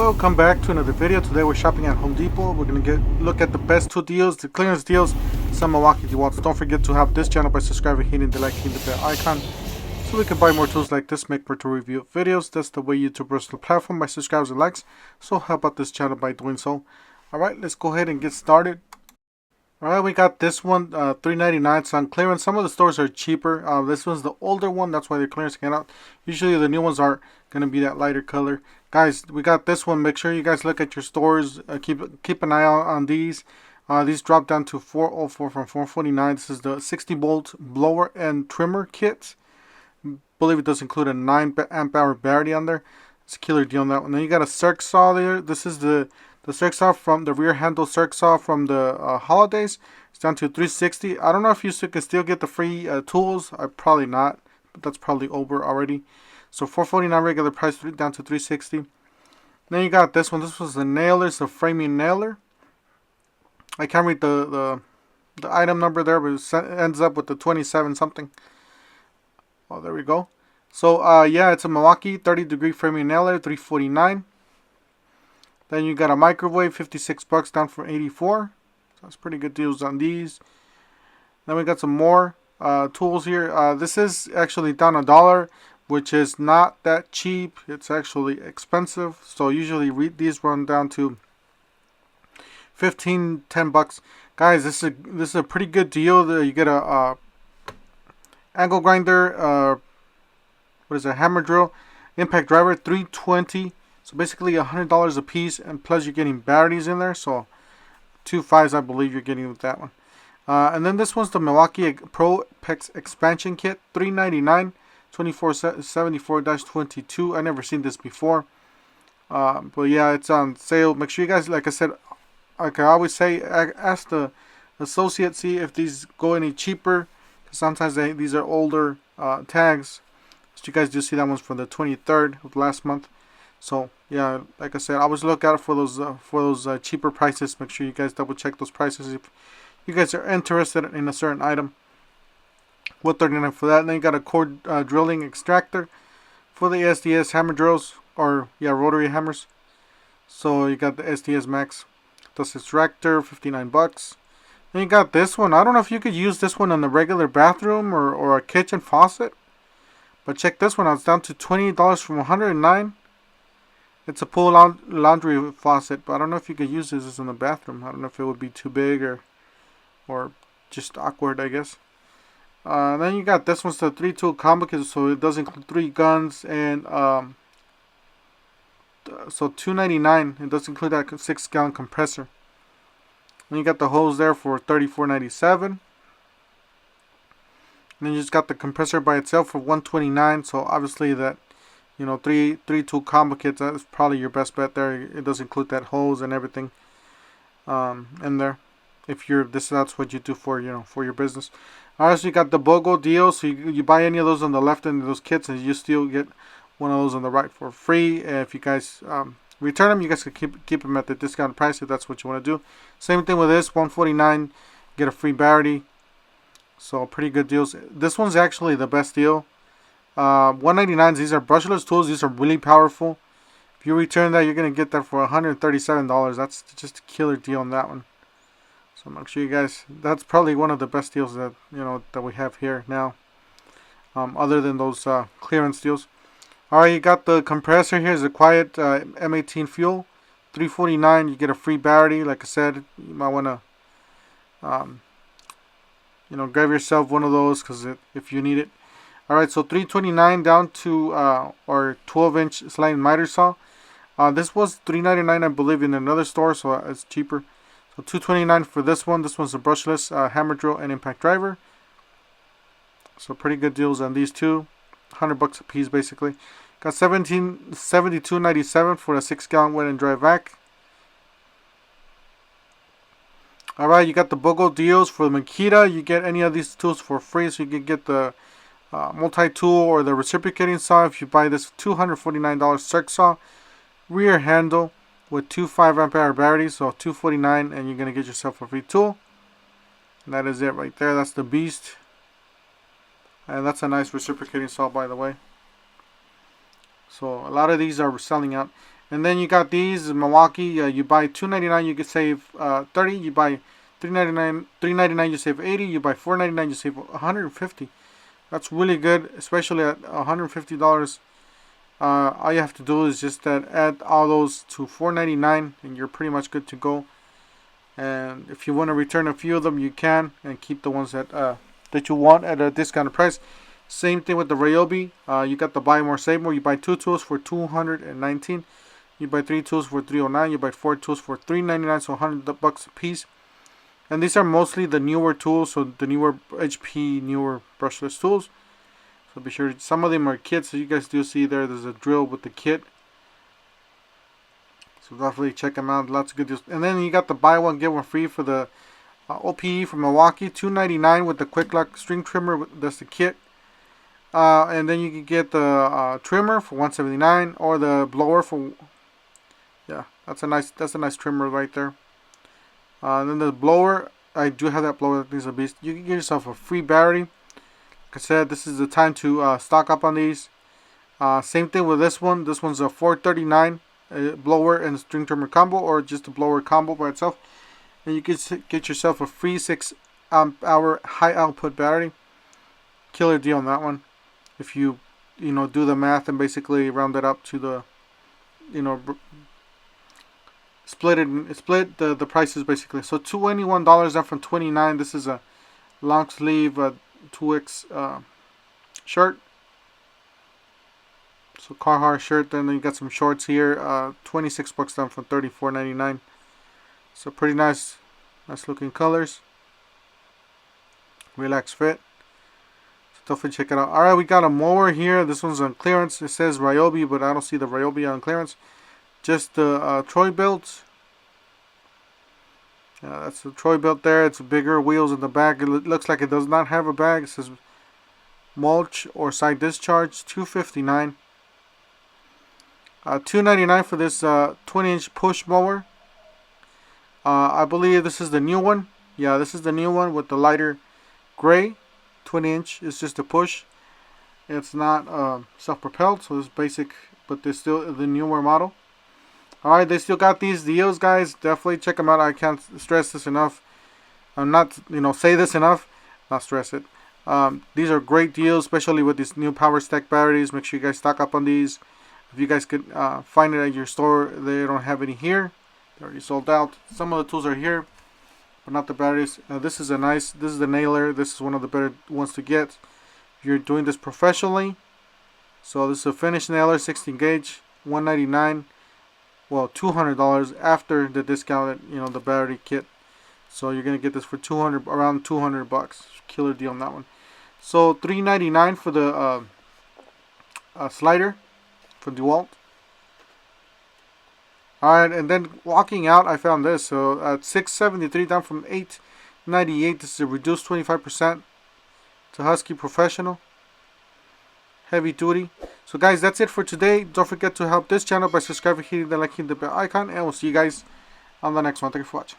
Welcome back to another video. Today we're shopping at Home Depot. We're going to look at the best tool deals, the clearance deals, some Milwaukee DeWalt's. Don't forget to help this channel by subscribing, hitting the like, hitting the bell icon, so we can buy more tools like this, make more tool review videos. That's the way YouTube works the platform, by subscribers and likes. So help out this channel by doing so. Alright, let's go ahead and get started. Alright, we got this one, $3.99. It's on clearance. Some of the stores are cheaper. This one's the older one, that's why they're clearancing it out. Usually the new ones are going to be that lighter color. Guys, we got this one. Make sure you guys look at your stores. Keep an eye out on these. These dropped down to $404 from $449. This is the 60-volt blower and trimmer kit. I believe it does include a 9 amp hour battery on there. It's a killer deal on that one. Then you got a circ saw there. This is the circ saw from the rear handle circ saw from the holidays. It's down to $360. I don't know if you can still get the free tools. Probably not, but that's probably over already. So $449 regular price, down to $360. Then you got this one. This was the nailer. It's a framing nailer. I can't read the item number there, but it ends up with the 27 something. Oh, there we go. So yeah, it's a Milwaukee 30-degree framing nailer, $349. Then you got a microwave, $56 down from $84. So that's pretty good deals on these. Then we got some more tools here. This is actually down $1, which is not that cheap. It's actually expensive. So usually these run down to $10. Guys, this is a pretty good deal. You get a angle grinder, what is it, hammer drill, impact driver, $320. So basically $100 a piece, and plus you're getting batteries in there. So 2 5s I believe you're getting with that one. And then this one's the Milwaukee Pro PEX expansion kit, $399. 2474-22. I never seen this before, but yeah, it's on sale. Make sure you guys, like I said, like I always say, ask the associate, see if these go any cheaper, because sometimes these are older tags. So you guys do see that one's from the 23rd of last month. So yeah, like I said, always look out for those cheaper prices. Make sure you guys double check those prices if you guys are interested in a certain item. $139 for that. And then you got a cord drilling extractor for the SDS hammer drills, or yeah, rotary hammers. So you got the SDS Max dust extractor, $59. Then you got this one. I don't know if you could use this one in the regular bathroom or a kitchen faucet, but check this one out. It's down to $28 from $109. It's a pull laundry faucet, but I don't know if you could use this in the bathroom. I don't know if it would be too big or just awkward, I guess. Then you got this one's the 3-tool Comica, so it does include 3 guns, and so $299. It does include that 6-gallon compressor. Then you got the hose there for $34.97. And then you just got the compressor by itself for $129. So obviously that, you know, 3-tool Comica, that's probably your best bet there. It does include that hose and everything in there. If that's what you do for your business. Alright, so you got the BOGO deal. So you buy any of those on the left end of those kits, and you still get one of those on the right for free. If you guys return them, you guys can keep them at the discounted price if that's what you want to do. Same thing with this, $149, get a free battery. So pretty good deals. This one's actually the best deal. $199. These are brushless tools. These are really powerful. If you return that, you're gonna get that for $137. That's just a killer deal on that one. So make sure you guys, that's probably one of the best deals that that we have here now, other than those clearance deals. Alright, you got the compressor here. Is a quiet M18 fuel, $349. You get a free battery. Like I said, you might want to grab yourself one of those if you need it. Alright, so $329 down to our 12-inch sliding miter saw. This was $399 I believe in another store, so it's cheaper. So $229 for this one. This one's a brushless hammer drill and impact driver. So pretty good deals on these two. $100 a piece basically. Got $72.97 for a 6-gallon wet and dry vac. Alright, you got the BOGO deals for the Makita. You get any of these tools for free. So you can get the multi-tool or the reciprocating saw if you buy this $249 circ saw. Rear handle with 2 5 amp hour batteries, so $249, and you're gonna get yourself a free tool. And that is it right there. That's the beast, and that's a nice reciprocating saw, by the way. So a lot of these are selling out. And then you got these Milwaukee. You buy $2.99, you can save 30. You buy $3.99, you save 80. You buy $4.99, you save 150. That's really good, especially at $150. All you have to do is just add all those to $4.99, and you're pretty much good to go. And if you want to return a few of them, you can, and keep the ones that you want at a discounted price. Same thing with the Ryobi. You got the buy more save more. You buy 2 tools for $219. You buy 3 tools for $309. You buy 4 tools for $399, so $100 a piece. And these are mostly the newer tools, so the newer HP, newer brushless tools. So be sure, some of them are kits, so you guys do see there's a drill with the kit. So definitely check them out, lots of good deals. And then you got the buy one, get one free for the OPE from Milwaukee, $2.99 with the Quick Lock string trimmer, that's the kit. And then you can get the trimmer for $179, or the blower for, yeah, that's a nice trimmer right there. Then the blower, I do have that blower, that thing's a beast. You can get yourself a free battery. Like I said, this is the time to stock up on these. Same thing with this one. This one's a $439 blower and string trimmer combo, or just a blower combo by itself. And you can get yourself a free 6 amp hour high output battery. Killer deal on that one. If you do the math and basically round it up to the split the prices basically. So $21 up from $29. This is a long sleeve 2X shirt. So Carhartt shirt. Then you got some shorts here. $26 down from $34.99. So pretty nice looking colors. Relax fit. So definitely check it out. Alright, we got a mower here. This one's on clearance. It says Ryobi, but I don't see the Ryobi on clearance. Just the Troy built. Yeah, that's the Troy built there. It's bigger wheels in the back. It looks like it does not have a bag. It says mulch or side discharge. $259. $299 for this 20-inch push mower. I believe this is the new one. Yeah, this is the new one with the lighter gray. 20-inch. It's just a push. It's not self-propelled, so it's basic, but there's still the newer model. Alright, they still got these deals, guys. Definitely check them out. I can't stress this enough. I'm not, say this enough. Not stress it. These are great deals, especially with these new Power Stack batteries. Make sure you guys stock up on these. If you guys could find it at your store, they don't have any here. They're already sold out. Some of the tools are here, but not the batteries. This is the nailer. This is one of the better ones to get if you're doing this professionally. So this is a finished nailer, 16 gauge, $199. Well, $200 after the discounted, the battery kit. So you're gonna get this for around $200. Killer deal on that one. So $399 for the slider for DeWalt. Alright, and then walking out, I found this. So at $673 down from $898. This is a reduced 25%. It's a Husky Professional. Heavy duty. So guys, that's it for today. Don't forget to help this channel by subscribing, hitting the like, hitting the bell icon, and we'll see you guys on the next one. Thank you for watching.